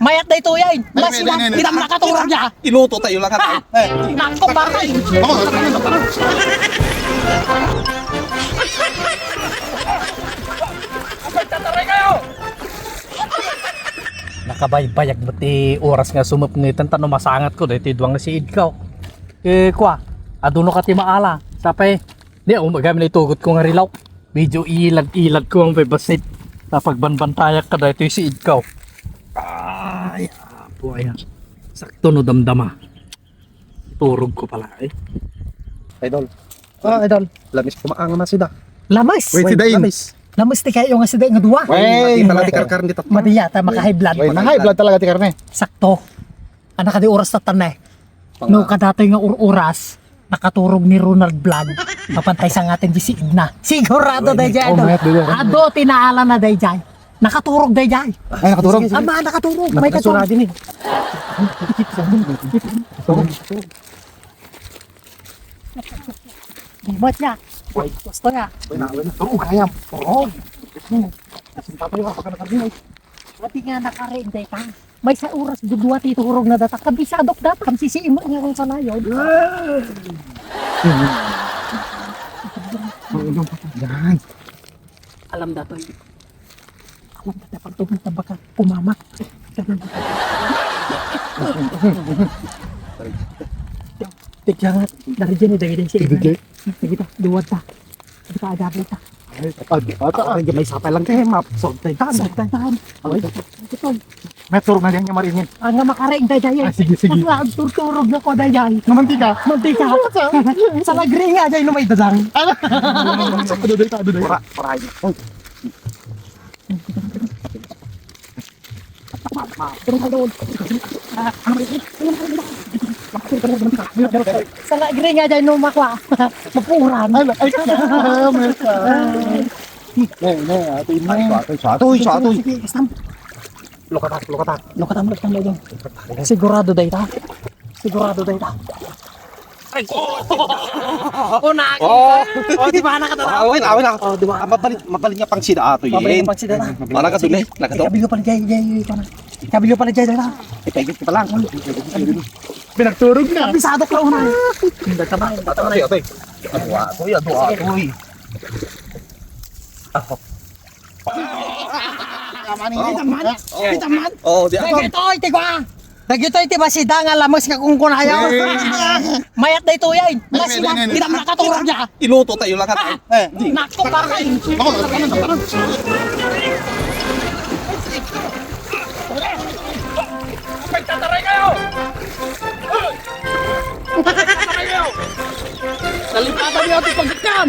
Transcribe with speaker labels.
Speaker 1: Mayat na ito yan. Mas kita nakaturog niya.
Speaker 2: Iluto tayo lang tayo.
Speaker 1: Nako bakay. Nakabaybayag bati oras nga sumapngitan tanong masangat ko dahil tidwang na si Idkaw. Kwa, aduno ka ti maala. Sapay, di ako magamit na itugot ko nga rilaw. Medyo ilag-ilag ko ang bebasit. Sa pagbanbantayak ka dahil si Idkaw. Ay, apo ayan. Sakto no damdama. Turog ko pala eh.
Speaker 2: Idol,
Speaker 1: Idol.
Speaker 2: lamis kumaang na sida.
Speaker 1: Lamas.
Speaker 2: Wait, sidain.
Speaker 1: Lamas ti kayo nga siday nga duwa.
Speaker 2: Wey, mati karkar ni tatma.
Speaker 1: Madiyata maka-high blood.
Speaker 2: High blood talaga ti karne.
Speaker 1: Sakto. Anak ka di oras na tanay. No kadatoy nga oras, nakaturog ni Ronald Vlog. Mapantay sa ngatin di si Igna. Sigurado day dyan. Ado, tinaala na day dyan. Nakaturog day dyan.
Speaker 2: Ay, nakaturog.
Speaker 1: Ama, nakaturog. May katurog.
Speaker 2: din eh.
Speaker 1: Dibat niya. Gusto niya.
Speaker 2: Turog kayam.
Speaker 1: Oo. Pati nga nakarinday ka. May sa oras dudua titurog na data. Kabisadok data. Kamsisiimo niya kung sana yun.
Speaker 2: Yan.
Speaker 1: Alam datoy. Alam datoy. Pag tugod na baka pumamak. Tigyan nga. Dari dyan idagay si Igna. Sige ta. Duwad ta. Sige ta. Agabay ta.
Speaker 2: May sapay lang kayo, map.
Speaker 1: Tahan.
Speaker 2: Metro na yan yung maringin.
Speaker 1: Ang nga makaring dayayan.
Speaker 2: Sige.
Speaker 1: Ang turturog na ko dayayan.
Speaker 2: Namantika.
Speaker 1: Mantika. Sa lagri nga dyan lumay dadang.
Speaker 2: Para.
Speaker 1: Sa lagri nga dyan lumakwa. Mapuran.
Speaker 2: Atoy.
Speaker 1: Lokatan mo dyan. Sigurado day ta. Di ba na ka tata?
Speaker 2: Awin na.
Speaker 1: Oh, di ba?
Speaker 2: Mapalit niya pang sida ato
Speaker 1: Mabalik
Speaker 2: yun.
Speaker 1: ang pagsida na.
Speaker 2: Para ka dun eh. Nakato.
Speaker 1: Kabilo pala jay. Kabilo pala jay na.
Speaker 2: Ipagit ka pa lang.
Speaker 1: Pinagturog na. Bisadok lang una.
Speaker 2: Atoy. Atoy.
Speaker 1: Pitaman.
Speaker 2: Oh, di ako.
Speaker 1: Dagitoy, tigwa. Dagitoy, tiba si Danga lamos nga kung kunayaw. Mayat na ito yan. Kita nakaturog niya.
Speaker 2: Iluto tayo lang tayo.
Speaker 1: Nako bakay. Salipatan niyo ito pagkakam.